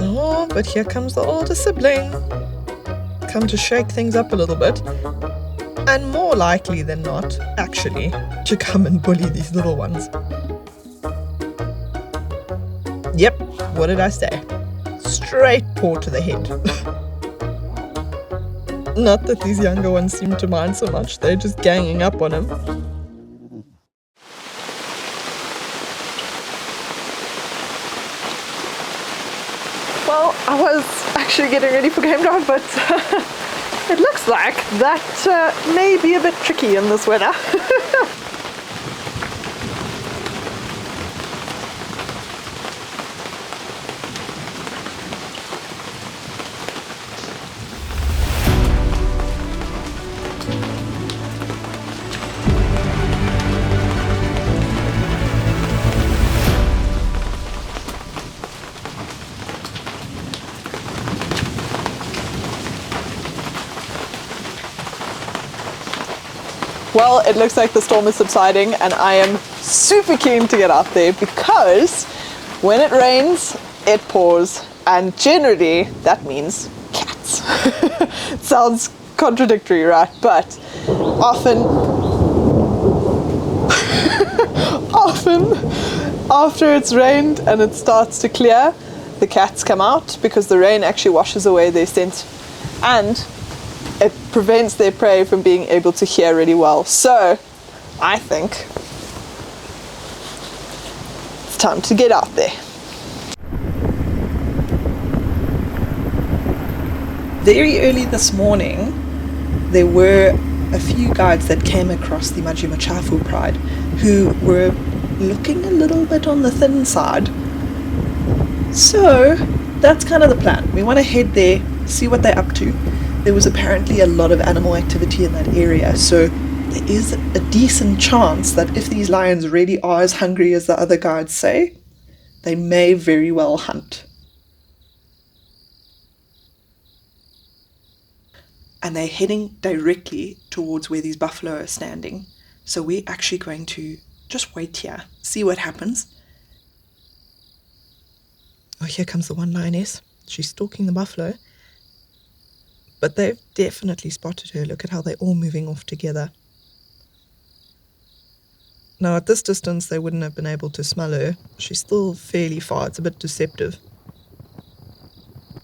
Oh, but here comes the older sibling. Come to shake things up a little bit. And more likely than not, actually, to come and bully these little ones. Yep, what did I say? Straight paw to the head. Not that these younger ones seem to mind so much, they're just ganging up on him. Well, I was actually getting ready for game drive, but it looks like that may be a bit tricky in this weather. Well, it looks like the storm is subsiding and I am super keen to get out there because when it rains, it pours, and generally that means cats. It sounds contradictory, right? But often after it's rained and it starts to clear, the cats come out because the rain actually washes away their scent and it prevents their prey from being able to hear really well. So I think it's time to get out there. Very early this morning, there were a few guides that came across the Machafu Pride who were looking a little bit on the thin side. So that's kind of the plan. We want to head there, see what they're up to. There was apparently a lot of animal activity in that area, so there is a decent chance that if these lions really are as hungry as the other guides say, they may very well hunt. And they're heading directly towards where these buffalo are standing. So we're actually going to just wait here, see what happens. Oh, here comes the one lioness. She's stalking the buffalo. But they've definitely spotted her. Look at how they're all moving off together. Now, at this distance, they wouldn't have been able to smell her. She's still fairly far. It's a bit deceptive.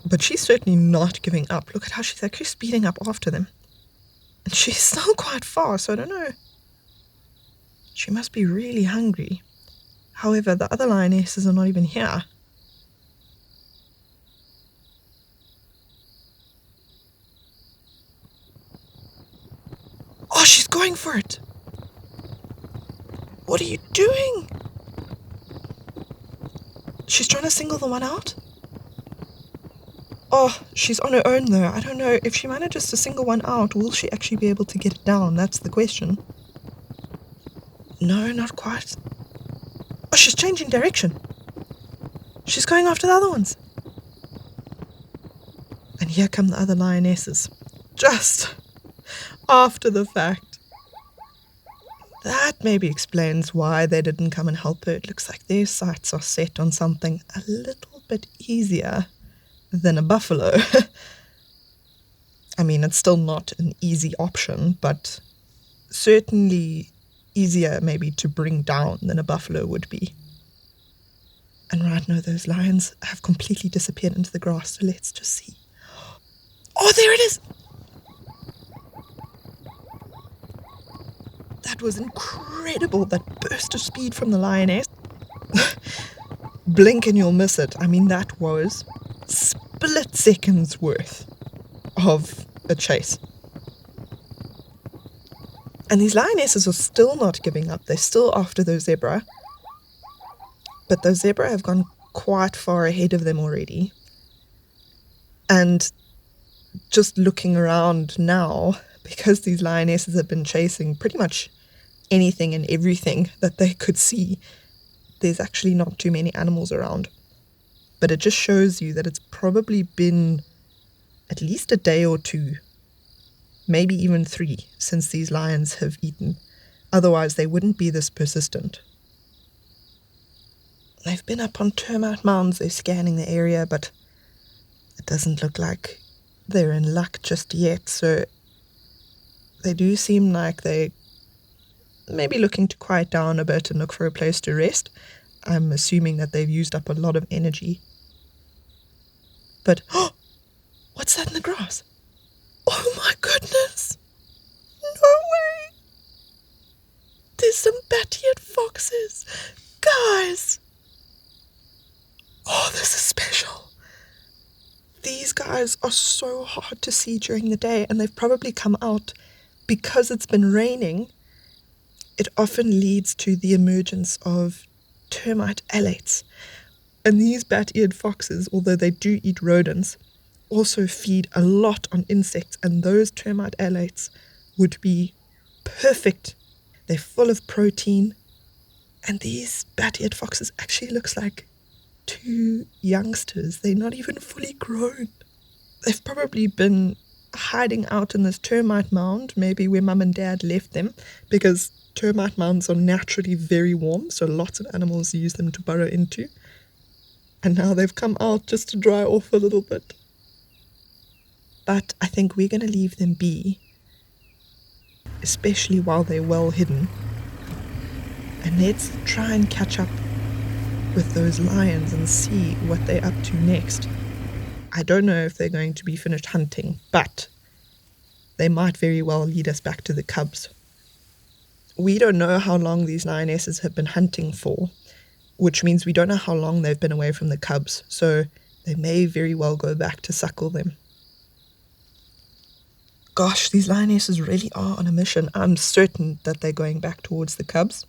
But she's certainly not giving up. Look at how she's actually speeding up after them. And she's still quite far, so I don't know. She must be really hungry. However, the other lionesses are not even here. Oh, she's going for it. What are you doing? She's trying to single the one out? Oh, she's on her own though. I don't know. If she manages to single one out, will she actually be able to get it down? That's the question. No, not quite. Oh, she's changing direction. She's going after the other ones. And here come the other lionesses. Just after the fact. That maybe explains why they didn't come and help her. It looks like their sights are set on something a little bit easier than a buffalo. I mean, it's still not an easy option, but certainly easier maybe to bring down than a buffalo would be. And right now those lions have completely disappeared into the grass, so let's just see. Oh, there it is! That was incredible, that burst of speed from the lioness. Blink and you'll miss it. I mean, that was split seconds worth of a chase. And these lionesses are still not giving up. They're still after those zebra. But those zebra have gone quite far ahead of them already. And just looking around now, because these lionesses have been chasing pretty much anything and everything that they could see, there's actually not too many animals around. But it just shows you that it's probably been at least a day or two, maybe even 3, since these lions have eaten. Otherwise, they wouldn't be this persistent. They've been up on termite mounds, they're scanning the area, but It doesn't look like they're in luck just yet, so they do seem like they may be looking to quiet down a bit and look for a place to rest. I'm assuming that they've used up a lot of energy. But, what's that in the grass? Oh my goodness! No way! There's some bat-eared foxes! Guys! Oh, this is special. These guys are so hard to see during the day, and they've probably come out because it's been raining. It often leads to the emergence of termite alates. And these bat-eared foxes, although they do eat rodents, also feed a lot on insects, and those termite alates would be perfect. They're full of protein, and these bat-eared foxes actually looks like 2 youngsters. They're not even fully grown. They've probably been hiding out in this termite mound, maybe where mum and dad left them, because termite mounds are naturally very warm, so lots of animals use them to burrow into. And now they've come out just to dry off a little bit. But I think we're going to leave them be, especially while they're well hidden. And let's try and catch up with those lions and see what they're up to next. I don't know if they're going to be finished hunting, but they might very well lead us back to the cubs. We don't know how long these lionesses have been hunting for, which means we don't know how long they've been away from the cubs, so they may very well go back to suckle them. Gosh, these lionesses really are on a mission. I'm certain that they're going back towards the cubs.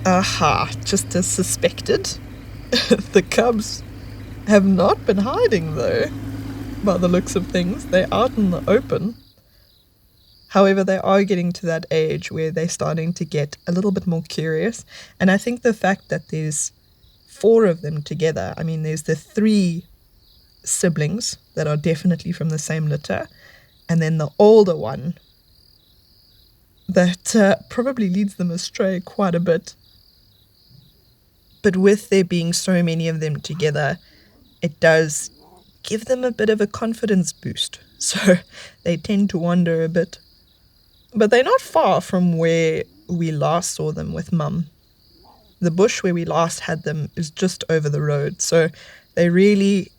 Aha, just as suspected. The cubs have not been hiding, though, by the looks of things. They're out in the open. However, they are getting to that age where they're starting to get a little bit more curious. And I think the fact that there's 4 of them together, I mean, there's the 3 siblings that are definitely from the same litter, and then the older one that probably leads them astray quite a bit. But with there being so many of them together, it does give them a bit of a confidence boost. So they tend to wander a bit. But they're not far from where we last saw them with Mum. The bush where we last had them is just over the road. So they really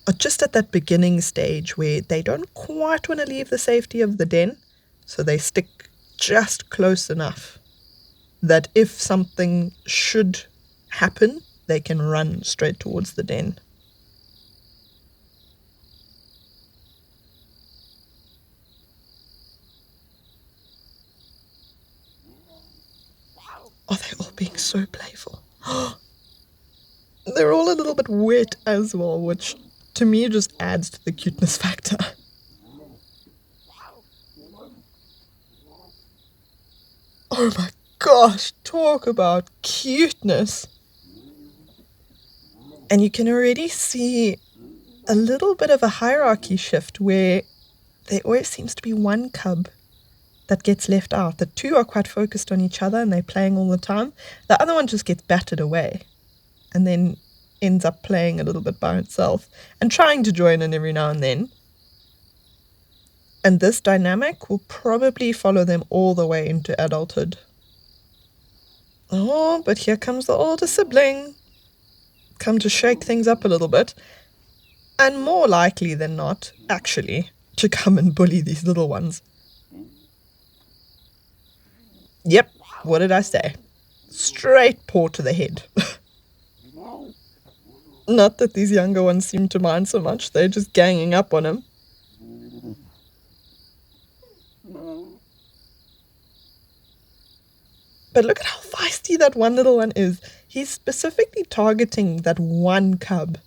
are just at that beginning stage where they don't quite want to leave the safety of the den. So they stick just close enough that if something should happen, they can run straight towards the den. Are they all being so playful? They're all a little bit wet as well, which to me just adds to the cuteness factor. Oh my gosh, talk about cuteness. And you can already see a little bit of a hierarchy shift where there always seems to be one cub that gets left out. The 2 are quite focused on each other and they're playing all the time. The other one just gets battered away and then ends up playing a little bit by itself and trying to join in every now and then. And this dynamic will probably follow them all the way into adulthood. Oh, but here comes the older sibling. Come to shake things up a little bit. And more likely than not, actually, to come and bully these little ones. Yep, what did I say? Straight paw to the head. Not that these younger ones seem to mind so much, they're just ganging up on him. But look at how feisty that one little one is. He's specifically targeting that one cub.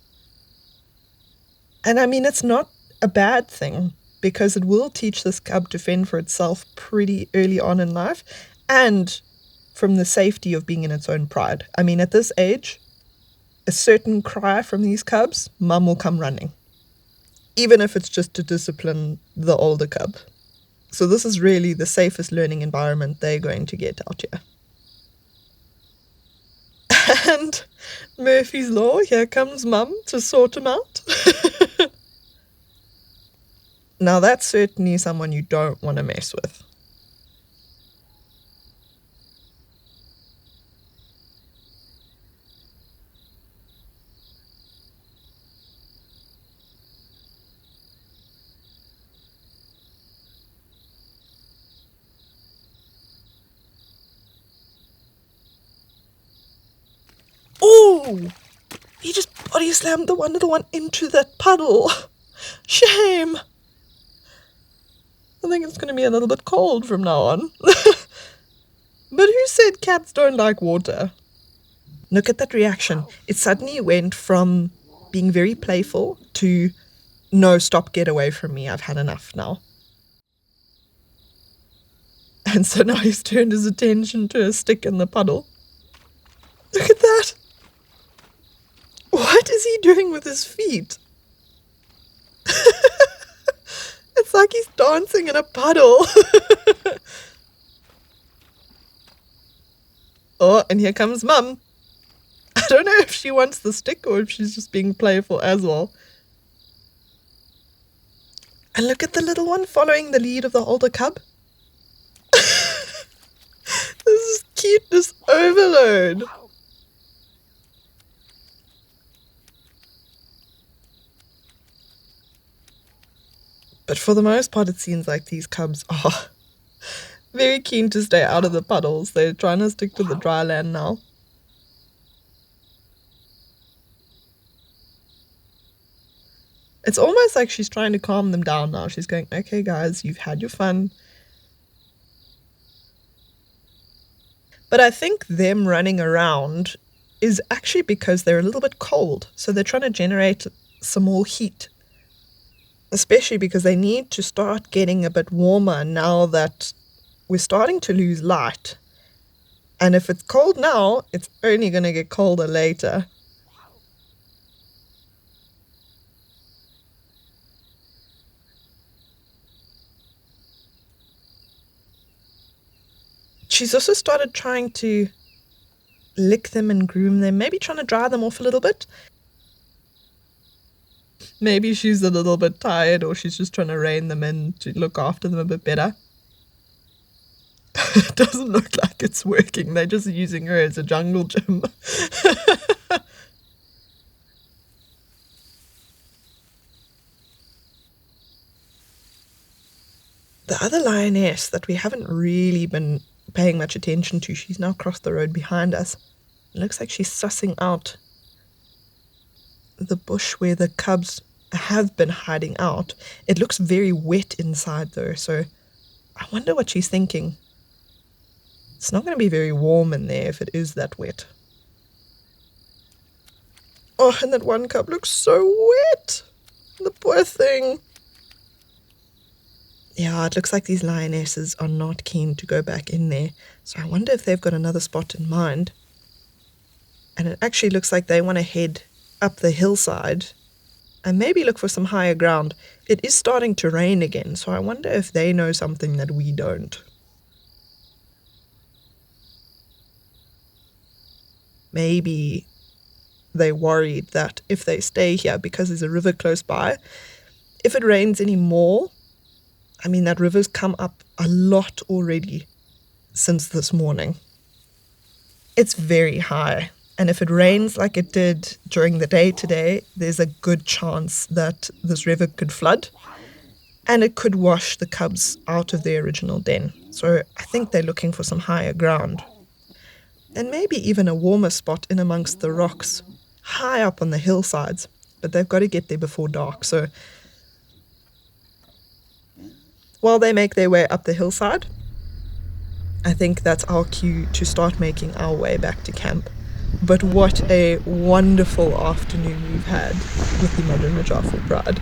And I mean, it's not a bad thing, because it will teach this cub to fend for itself pretty early on in life, and from the safety of being in its own pride. I mean, at this age, a certain cry from these cubs, mum will come running, even if it's just to discipline the older cub. So this is really the safest learning environment they're going to get out here. And Murphy's Law, here comes mum to sort him out. Now that's certainly someone you don't want to mess with. Oh! He just body slammed the little one into that puddle. Shame! I think it's going to be a little bit cold from now on. But who said cats don't like water? Look at that reaction. It suddenly went from being very playful to, no, stop, get away from me. I've had enough now. And so now he's turned his attention to a stick in the puddle. Look at that. What is he doing with his feet? It's like he's dancing in a puddle. Oh, and here comes mum. I don't know if she wants the stick or if she's just being playful as well. And look at the little one following the lead of the older cub. This is cuteness overload. But for the most part, it seems like these cubs are very keen to stay out of the puddles. They're trying to stick to the dry land now. It's almost like she's trying to calm them down now. She's going, okay, guys, you've had your fun. But I think them running around is actually because they're a little bit cold. So they're trying to generate some more heat. Especially because they need to start getting a bit warmer now that we're starting to lose light. And if it's cold now, it's only going to get colder later. She's also started trying to lick them and groom them, maybe trying to dry them off a little bit. Maybe she's a little bit tired, or she's just trying to rein them in to look after them a bit better. It doesn't look like it's working. They're just using her as a jungle gym. The other lioness that we haven't really been paying much attention to, she's now crossed the road behind us. It looks like she's sussing out the bush where the cubs have been hiding out. It looks very wet inside though, so I wonder what she's thinking. It's not going to be very warm in there if it is that wet. Oh, and that one cub looks so wet. The poor thing. Yeah, it looks like these lionesses are not keen to go back in there. So I wonder if they've got another spot in mind. And it actually looks like they want to head up the hillside and maybe look for some higher ground. It is starting to rain again, so I wonder if they know something that we don't. Maybe they're worried that if they stay here, because there's a river close by, if it rains any more, I mean, that river's come up a lot already since this morning. It's very high. And if it rains like it did during the day today, there's a good chance that this river could flood and it could wash the cubs out of their original den. So I think they're looking for some higher ground. And maybe even a warmer spot in amongst the rocks, high up on the hillsides. But they've got to get there before dark. So while they make their way up the hillside, I think that's our cue to start making our way back to camp. But what a wonderful afternoon we've had with the Modern Giraffe Pride.